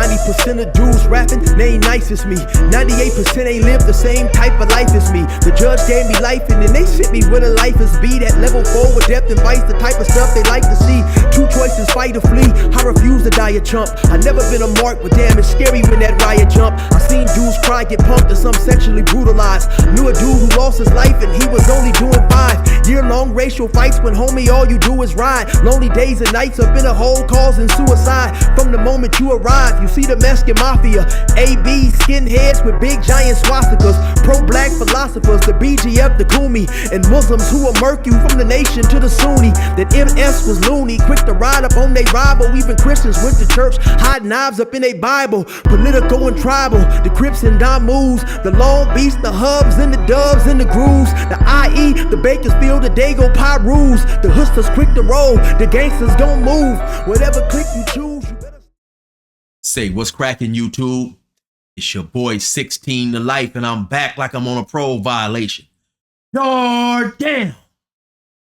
90% of dudes rapping, they ain't nice as me. 98% ain't live the same type of life as me. The judge gave me life and then they sent me where the life is be. That level 4 with depth and vice, the type of stuff they like to see. Two choices, fight or flee. I refuse to die a chump. I never been a mark, but damn, it's scary when that riot jump. I seen dudes cry, get pumped, and some sexually brutalized. Knew a dude who lost his life and he was only doing 5 year-long racial fights when homie all you do is ride. Lonely days and nights up in a hole causing suicide. From the moment you arrive, you see the Mexican mafia, AB skinheads with big giant swastikas, pro-black philosophers, the BGF, the Kumi, and Muslims who will murk you from the nation to the Sunni. That MS was loony, quick to ride up on they rival. Even Christians went to church, hide knives up in a Bible. Political and tribal, the Crips and Damus, the Long Beach, the Hubs and the Dubs and the Grooves, the IE, the Bakersfield, the Dago Pyrus, the Hustlers quick to roll, the gangsters don't move. Whatever click you choose, you better say what's cracking, YouTube. It's your boy 16 to life, and I'm back like I'm on a parole violation. Yard down.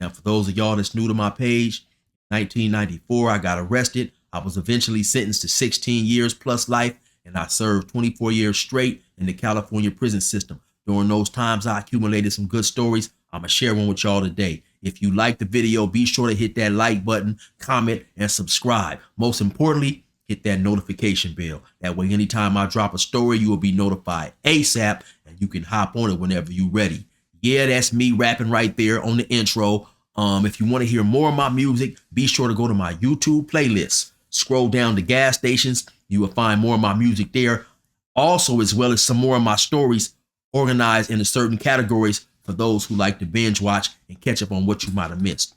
Now, for those of y'all that's new to my page, 1994, I got arrested. I was eventually sentenced to 16 years plus life, and I served 24 years straight in the California prison system. During those times, I accumulated some good stories. I'm going to share one with y'all today. If you like the video, be sure to hit that like button, comment, and subscribe. Most importantly, hit that notification bell. That way, anytime I drop a story, you will be notified ASAP, and you can hop on it whenever you're ready. Yeah, that's me rapping right there on the intro. If you want to hear more of my music, be sure to go to my YouTube playlist. Scroll down to gas stations. You will find more of my music there. Also, as well as some more of my stories organized into certain categories for those who like to binge watch and catch up on what you might have missed.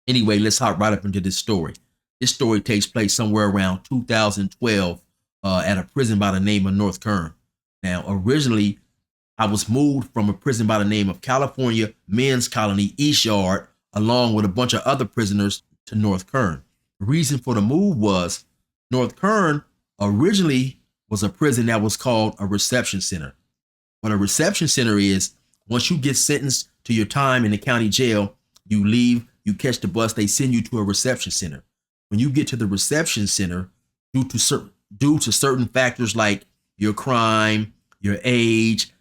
Anyway, let's hop right up into this story. This story takes place somewhere around 2012 at a prison by the name of North Kern. Now, originally, I was moved from a prison by the name of California Men's Colony East Yard, along with a bunch of other prisoners, to North Kern. The reason for the move was North Kern originally was a prison that was called a reception center. What a reception center is, once you get sentenced to your time in the county jail, you leave, you catch the bus, they send you to a reception center. When you get to the reception center, due to certain factors like your crime, your age,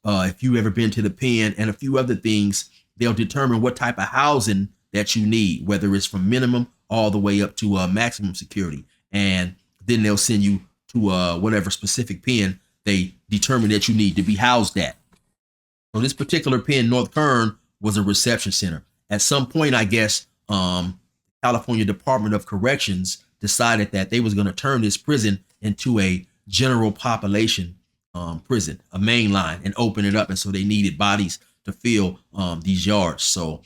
if you ever been to the pen, and a few other things, they'll determine what type of housing that you need, whether it's from minimum all the way up to maximum security. And then they'll send you to whatever specific pen they determine that you need to be housed at. So this particular pen, North Kern, was a reception center. At some point, I guess, California Department of Corrections decided that they was going to turn this prison into a general population prison, a main line, and open it up. And so they needed bodies to fill these yards. So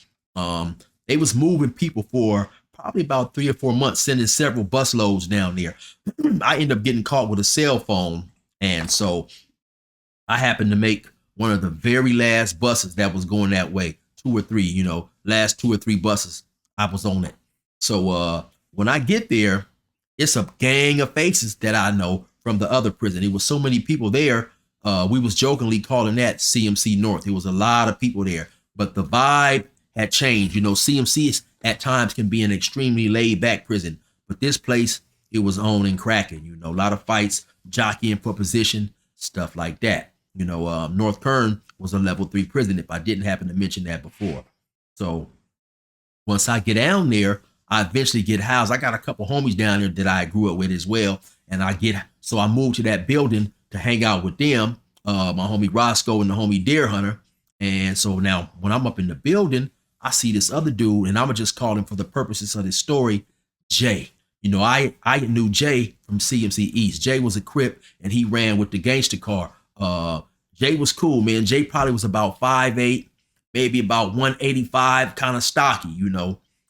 they was moving people for probably about 3 or 4 months, sending several bus loads down there. I ended up getting caught with a cell phone. And so I happened to make one of the very last buses that was going that way, 2 or 3, last 2 or 3 buses I was on it. So when I get there, it's a gang of faces that I know from the other prison. There was so many people there. We was jokingly calling that CMC North. There was a lot of people there, but the vibe had changed. CMC at times can be an extremely laid back prison, but this place, it was on and cracking, a lot of fights, jockeying for position, stuff like that. North Kern was a level 3 prison, if I didn't happen to mention that before. So once I get down there, I eventually get housed. I got a couple homies down there that I grew up with as well. And so I moved to that building to hang out with them, my homie Roscoe and the homie Deer Hunter. And so now when I'm up in the building, I see this other dude, and I'm gonna just call him for the purposes of this story, Jay. I knew Jay from CMC East. Jay was a CRIP, and he ran with the gangster car. Jay was cool, man. Jay probably was about 5'8", maybe about 185, kind of stocky,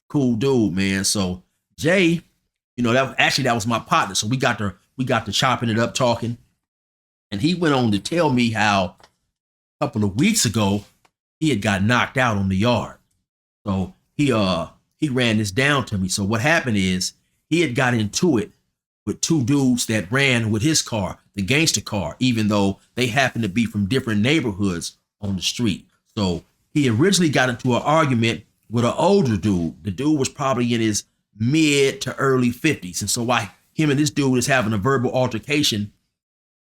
cool dude, man. So Jay, that was my partner. So we got to chopping it up, talking, and he went on to tell me how a couple of weeks ago he had got knocked out on the yard. So he ran this down to me. So what happened is he had got into it with 2 dudes that ran with his car, the gangster car, even though they happened to be from different neighborhoods on the street. So he originally got into an argument with an older dude. The dude was probably in his mid to early 50s. And so him and this dude is having a verbal altercation.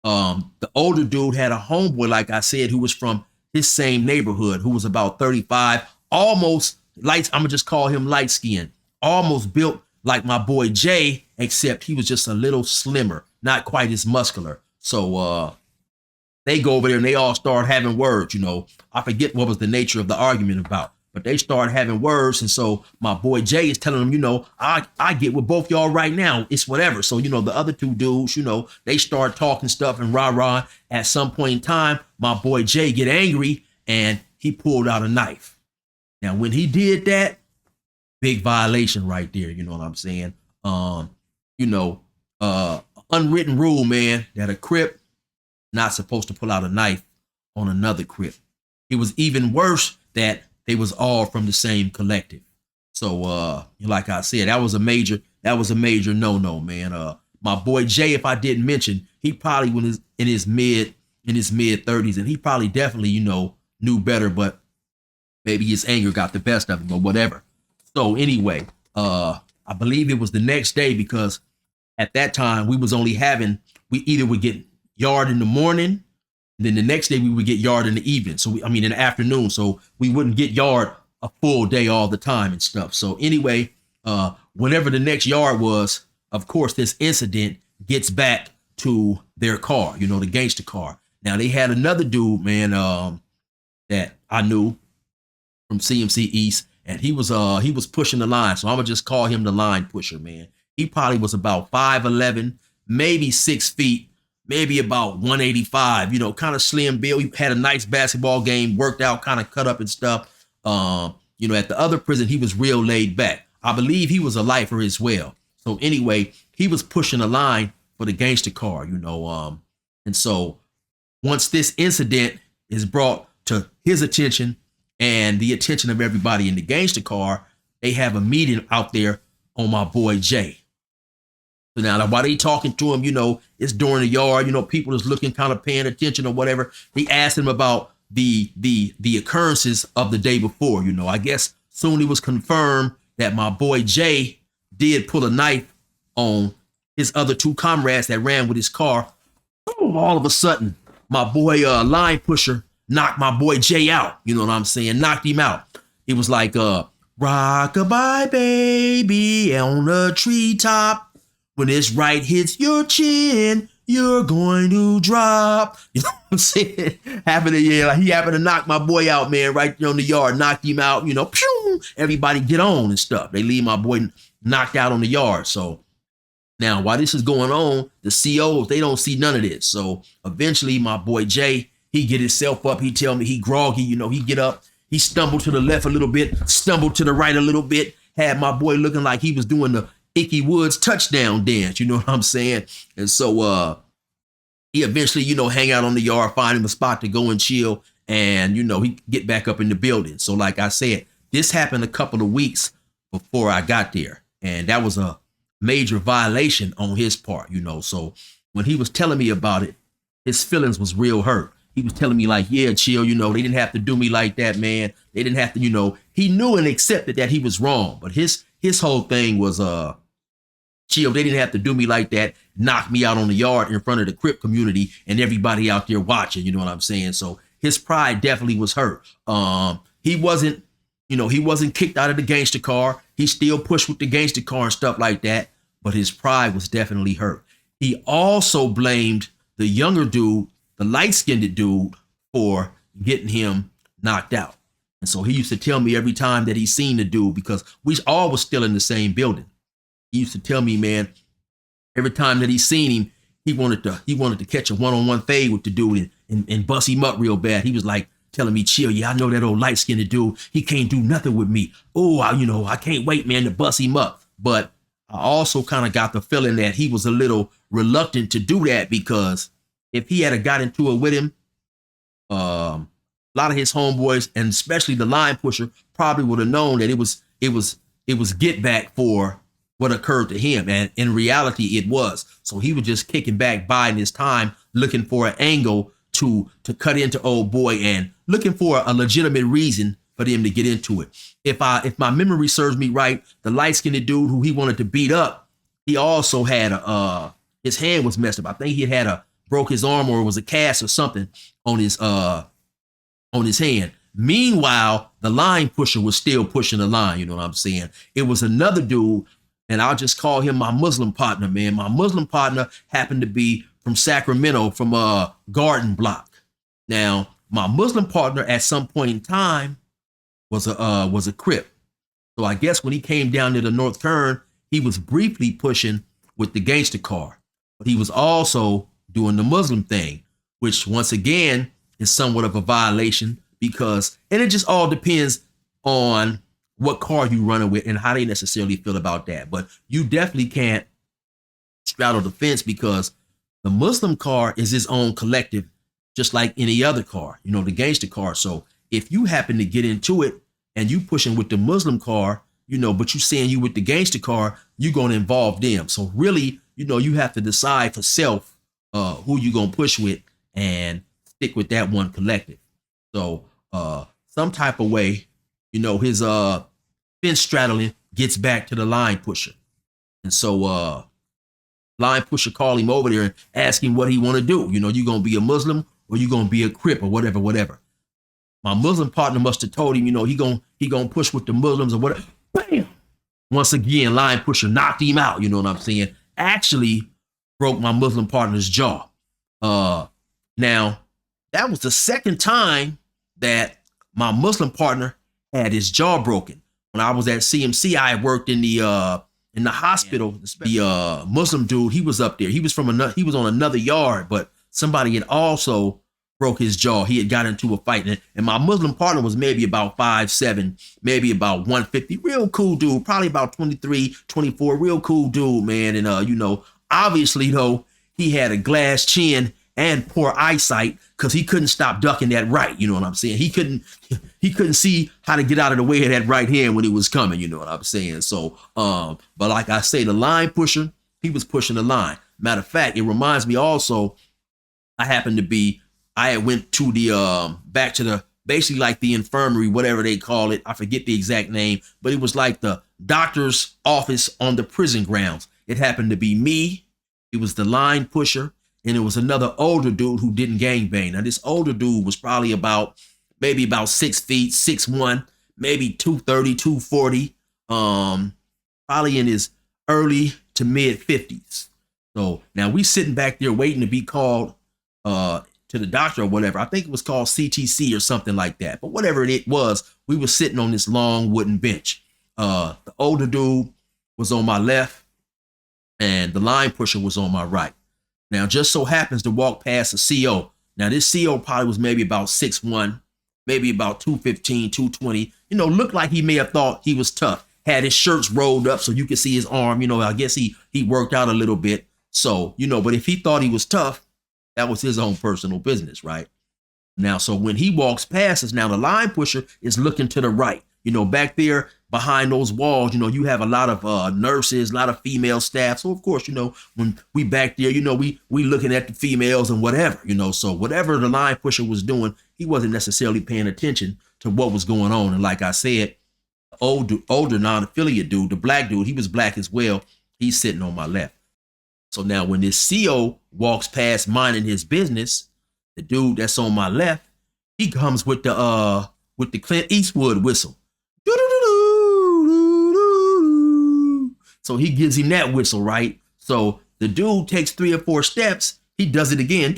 The older dude had a homeboy, like I said, who was from his same neighborhood, who was about 35, almost light. I'm gonna just call him light skinned, almost built like my boy Jay, except he was just a little slimmer, not quite as muscular. So they go over there and they all start having words. I forget what was the nature of the argument about, but they start having words. And so my boy Jay is telling them, I get with both y'all right now. It's whatever. So, the other two dudes, they start talking stuff and rah-rah. At some point in time, my boy Jay get angry and he pulled out a knife. Now, when he did that, big violation right there. You know what I'm saying? Unwritten rule, man, that a CRIP not supposed to pull out a knife on another CRIP. It was even worse that they was all from the same collective. So, like I said, that was a major no-no, man. My boy Jay, if I didn't mention, he probably was in his mid 30s, and he probably definitely, knew better, but maybe his anger got the best of him or whatever. So anyway, I believe it was the next day, because at that time we either would get yard in the morning, and then the next day we would get yard in the evening. So in the afternoon. So we wouldn't get yard a full day all the time and stuff. So anyway, whenever the next yard was, of course, this incident gets back to their car, the gangster car. Now they had another dude, man, that I knew from CMC East, and he was pushing the line. So I'm gonna just call him the line pusher, man. He probably was about 5'11", maybe 6 feet, maybe about 185, kind of slim build. He had a nice basketball game, worked out, kind of cut up and stuff. At the other prison, he was real laid back. I believe he was a lifer as well. So anyway, he was pushing the line for the gangster car, and so once this incident is brought to his attention and the attention of everybody in the gangster car, they have a meeting out there on my boy Jay. So now while they talking to him, it's during the yard, people is looking, kind of paying attention or whatever. They asked him about the occurrences of the day before. I guess soon it was confirmed that my boy Jay did pull a knife on his other two comrades that ran with his car. Boom, all of a sudden, my boy line pusher knocked my boy Jay out. You know what I'm saying? Knocked him out. It was like rock-a-bye baby on the treetop. When this right hits your chin, you're going to drop. You know what I'm saying? He happened to knock my boy out, man, right there on the yard, knocked him out, pew, everybody get on and stuff. They leave my boy knocked out on the yard. So now while this is going on, the COs, they don't see none of this. So eventually my boy Jay, he get himself up. He tell me he groggy, he get up, he stumbled to the left a little bit, stumbled to the right a little bit, had my boy looking like he was doing the Icky Woods touchdown dance, you know what I'm saying? And so he eventually, hang out on the yard, find him a spot to go and chill, and he get back up in the building. So like I said, this happened a couple of weeks before I got there, and that was a major violation on his part, So when he was telling me about it, his feelings was real hurt. He was telling me like, yeah, chill, they didn't have to do me like that, man. They didn't have to, he knew and accepted that he was wrong, but his whole thing was chill, they didn't have to do me like that, knock me out on the yard in front of the CRIP community and everybody out there watching, you know what I'm saying? So his pride definitely was hurt. He wasn't kicked out of the gangster car. He still pushed with the gangster car and stuff like that, but his pride was definitely hurt. He also blamed the younger dude, the light-skinned dude, for getting him knocked out. And so he used to tell me every time that he seen the dude, because we all was still in the same building. He used to tell me, man, every time that he seen him, he wanted to catch a one-on-one fade with the dude and bust him up real bad. He was like telling me, chill, yeah, I know that old light-skinned dude, he can't do nothing with me. Oh, I can't wait, man, to bust him up. But I also kind of got the feeling that he was a little reluctant to do that, because if he had got into it with him, a lot of his homeboys, and especially the line pusher, probably would have known that it was get back for what occurred to him. And in reality, it was. So he was just kicking back, biding his time, looking for an angle to cut into old boy, and looking for a legitimate reason for them to get into it. If my memory serves me right, the light-skinned dude who he wanted to beat up, he also had his hand was messed up. I think he had broke his arm, or it was a cast or something on his hand. Meanwhile, the line pusher was still pushing the line. You know what I'm saying? It was another dude, and I'll just call him my Muslim partner, man. My Muslim partner happened to be from Sacramento, from Garden Block. Now, my Muslim partner at some point in time was a CRIP. So I guess when he came down to the North Kern, he was briefly pushing with the gangster car, but he was also doing the Muslim thing, which once again is somewhat of a violation, because, and it just all depends on what car you running with and how they necessarily feel about that. But you definitely can't straddle the fence, because the Muslim car is its own collective, just like any other car, you know, the gangster car. So if you happen to get into it and you pushing with the Muslim car, you know, but you saying you with the gangster car, you're going to involve them. So really, you know, you have to decide for self who you going to push with and stick with that one collective. So some type of way, you know, his fence straddling gets back to the line pusher. And so line pusher call him over there and ask him what he want to do. You know, you going to be a Muslim or you going to be a CRIP or whatever. My Muslim partner must have told him, you know, he gonna push with the Muslims or whatever. Bam! Once again, line pusher knocked him out. You know what I'm saying? Actually broke my Muslim partner's jaw. Now, that was the second time that my Muslim partner had his jaw broken. When I was at CMC, I worked in the hospital. The Muslim dude, he was up there. He was on another yard, but somebody had also broke his jaw. He had got into a fight, and my Muslim partner was maybe about 5'7", maybe about 150. Real cool dude, probably about 23, 24. Real cool dude, man. And you know, obviously though, he had a glass chin and poor eyesight, because he couldn't stop ducking that right. You know what I'm saying? He couldn't see how to get out of the way of that right hand when it was coming. You know what I'm saying? So, but like I say, the line pusher, he was pushing the line. Matter of fact, it reminds me also, I had went to the back to the, basically like the infirmary, whatever they call it. I forget the exact name, but it was like the doctor's office on the prison grounds. It happened to be me. It was the line pusher, and it was another older dude who didn't gangbang. Now this older dude was probably maybe about 6 feet, 6'1", maybe 230, 240, probably in his early to mid 50s. So now we sitting back there waiting to be called to the doctor or whatever. I think it was called CTC or something like that. But whatever it was, we were sitting on this long wooden bench. The older dude was on my left, and the line pusher was on my right. Now, just so happens to walk past a CO. Now, this CO probably was maybe about 6'1", maybe about 215, 220. You know, looked like he may have thought he was tough. Had his shirts rolled up so you could see his arm. You know, I guess he worked out a little bit. So, you know, but if he thought he was tough, that was his own personal business, right? Now, so when he walks past us, now the line pusher is looking to the right. You know, back there behind those walls, you know, you have a lot of nurses, a lot of female staff. So, of course, you know, when we back there, you know, we looking at the females and whatever, you know. So whatever the line pusher was doing, he wasn't necessarily paying attention to what was going on. And like I said, older non-affiliate dude, the black dude, he was black as well. He's sitting on my left. So now when this CO walks past minding his business, the dude that's on my left, he comes with the Clint Eastwood whistle. So he gives him that whistle, right? So the dude takes 3 or 4 steps, he does it again.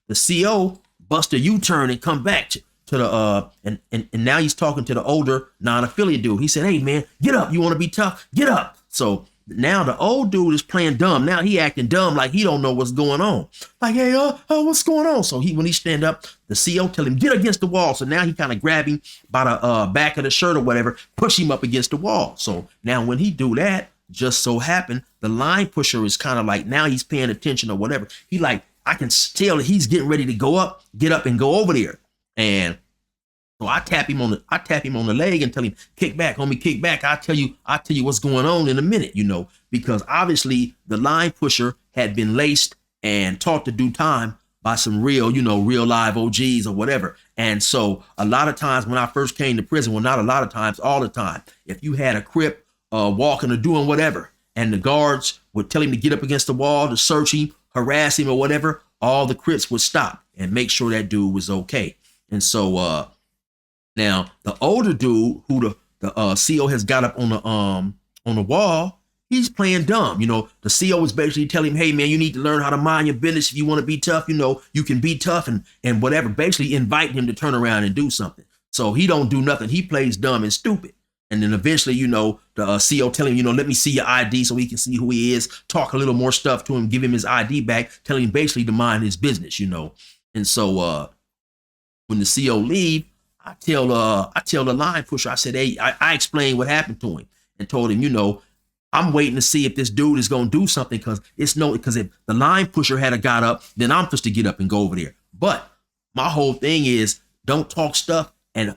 The CO busts a U-turn and come back to the and now he's talking to the older non-affiliate dude. He said, "Hey man, get up. You want to be tough? Get up." So now the old dude is playing dumb. Now he acting dumb, like he don't know what's going on. Like, hey, what's going on? So when he stand up, the CO tell him, get against the wall. So now he kind of grab him by the back of the shirt or whatever, push him up against the wall. So now when he do that, just so happen, the line pusher is kind of like, now he's paying attention or whatever. He like, I can tell that he's getting ready to get up and go over there. And so I tap him on the leg and tell him, kick back, homie, kick back. I'll tell you what's going on in a minute, you know, because obviously the line pusher had been laced and taught to do time by some real live OGs or whatever. And so a lot of times when I first came to prison, well, not a lot of times, all the time, if you had a CRIP walking or doing whatever, and the guards would tell him to get up against the wall to search him, harass him or whatever, all the Crips would stop and make sure that dude was okay. And so now the older dude who the CO has got up on the wall, he's playing dumb. You know, the CO was basically telling him, hey man, you need to learn how to mind your business. If you want to be tough, you know, you can be tough and whatever, basically inviting him to turn around and do something. So he don't do nothing. He plays dumb and stupid. And then eventually, you know, the CO telling him, you know, let me see your ID so he can see who he is, talk a little more stuff to him, give him his ID back, telling him basically to mind his business, you know. And so when the CO leave, I tell the line pusher, I said, hey, I explained what happened to him and told him, you know, I'm waiting to see if this dude is going to do something because if the line pusher had got up, then I'm supposed to get up and go over there. But my whole thing is don't talk stuff and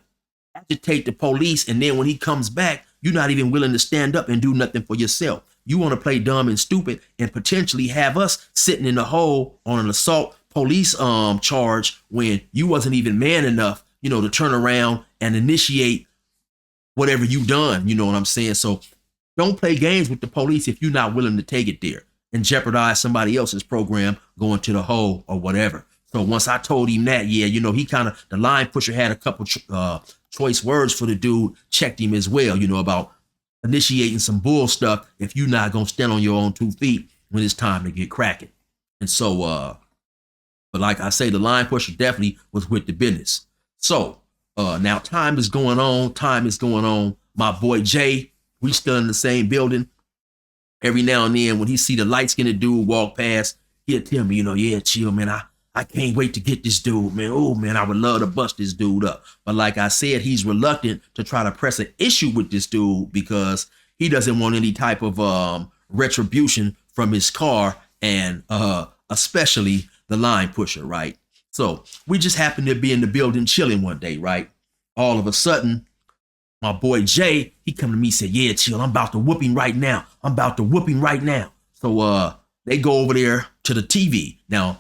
agitate the police, and then when he comes back, you're not even willing to stand up and do nothing for yourself. You want to play dumb and stupid and potentially have us sitting in the hole on an assault police charge when you wasn't even man enough, you know, to turn around and initiate whatever you done. You know what I'm saying? So don't play games with the police if you're not willing to take it there and jeopardize somebody else's program going to the hole or whatever. So once I told him that, yeah, you know, the line pusher had a couple choice words for the dude, checked him as well, you know, about initiating some bull stuff if you're not going to stand on your own 2 feet when it's time to get cracking. And so, but like I say, the line pusher definitely was with the business. So now time is going on. My boy Jay, we still in the same building. Every now and then when he see the light-skinned dude walk past, he'll tell me, you know, yeah, chill, man, I can't wait to get this dude, man. Oh, man, I would love to bust this dude up. But like I said, he's reluctant to try to press an issue with this dude because he doesn't want any type of retribution from his car and especially the line pusher, right? So we just happened to be in the building chilling one day, right? All of a sudden, my boy Jay, he come to me and said, yeah, chill, I'm about to whoop him right now. So they go over there to the TV. Now,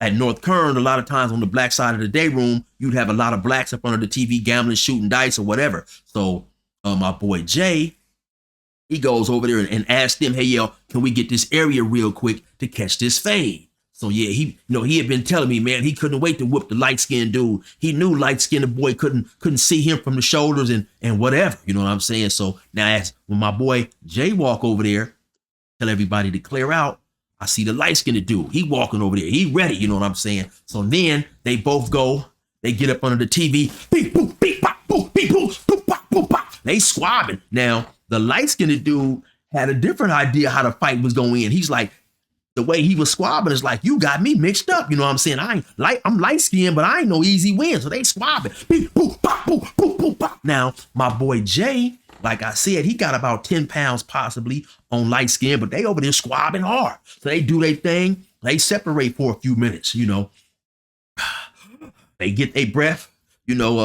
at North Kern, a lot of times on the black side of the day room, you'd have a lot of blacks up under the TV gambling, shooting dice or whatever. So my boy Jay, he goes over there and asks them, hey, yo, can we get this area real quick to catch this fade? So yeah, he had been telling me, man, he couldn't wait to whoop the light-skinned dude. He knew light-skinned boy couldn't see him from the shoulders and whatever, you know what I'm saying? So now when my boy Jay walk over there, tell everybody to clear out, I see the light-skinned dude. He walking over there. He ready, you know what I'm saying? So then they both go, they get up under the TV, beep, boop, beep, bop, boop, beep, boop, boop, bop, boop, bop. They squabbing. Now, the light-skinned dude had a different idea how the fight was going in. He's like, the way he was squabbing is like, you got me mixed up. You know what I'm saying? I'm light-skinned, but I ain't no easy win. So they squabbing. Beep, boop, bop, boop, boop, boop, bop. Now, my boy Jay, like I said, he got about 10 pounds possibly on light skin, but they over there squabbing hard. So they do their thing. They separate for a few minutes, you know. They get their breath, you know,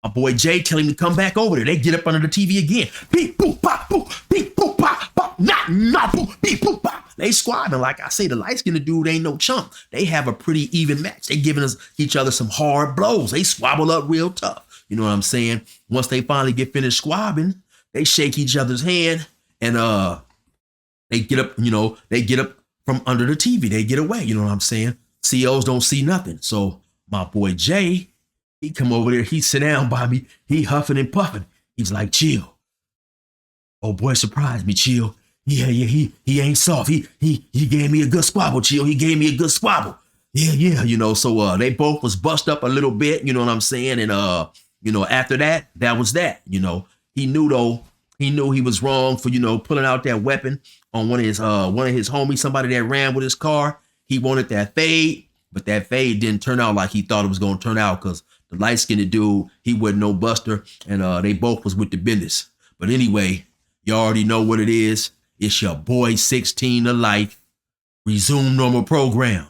my boy Jay tell him to come back over there. They get up under the TV again. Beep, boop, pop, boop, beep, boop, pop, pop, not, boop, beep, boop, pop. They squabbing. Like I say, the light-skinned dude ain't no chump. They have a pretty even match. They giving each other some hard blows. They squabble up real tough. You know what I'm saying? Once they finally get finished squabbing, they shake each other's hand and they get up, you know, they get up from under the TV. They get away, you know what I'm saying? COs don't see nothing. So my boy Jay, he come over there, he sit down by me, he huffing and puffing. He's like, chill. Oh boy, surprised me, chill. Yeah, he ain't soft. He gave me a good squabble, chill. He gave me a good squabble. Yeah, you know, so they both was bust up a little bit, you know what I'm saying? And you know, after that was that, you know. He knew he was wrong for, you know, pulling out that weapon on one of his homies, somebody that ran with his car. He wanted that fade, but that fade didn't turn out like he thought it was going to turn out because the light-skinned dude, he wasn't no buster, and they both was with the business. But anyway, you already know what it is. It's your boy 16 to life. Resume normal program.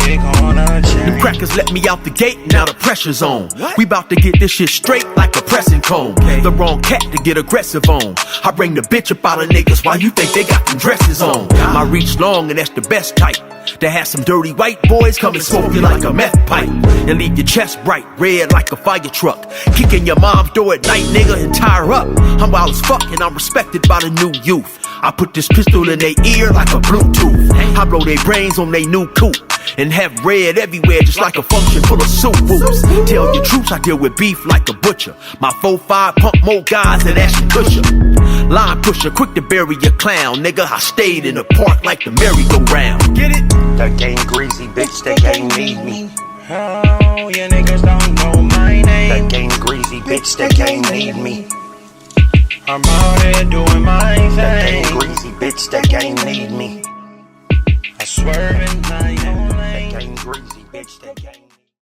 shit gonna change. Them crackers let me out the gate, now the pressure's on. We bout to get this shit straight like a pressing cone. The wrong cat to get aggressive on. I bring the bitch up out of niggas while you think they got them dresses on. My reach long and that's the best type. To have some dirty white boys come and smoke you like a meth pipe. And leave your chest bright red like a fire truck. Kicking your mom's door at night, nigga, and tie her up. I'm wild as fuck and I'm respected by the new youth. I put this pistol in their ear like a Bluetooth. I blow their brains on they new coupe. And have red everywhere just like a function full of soup whoops. Tell your troops I deal with beef like a butcher. My 4-5 pump more guys than Ashton Kutcher. Line pusher, quick to bury your clown. Nigga, I stayed in the park like the merry-go-round. Get it? The game greasy, bitch, the game need me. Oh, you niggas don't know my name. The game greasy, bitch, the game need me. I'm out here doing my thing. The game greasy, bitch, the game need me. I swerve in my own lane. The game greasy, bitch, the game.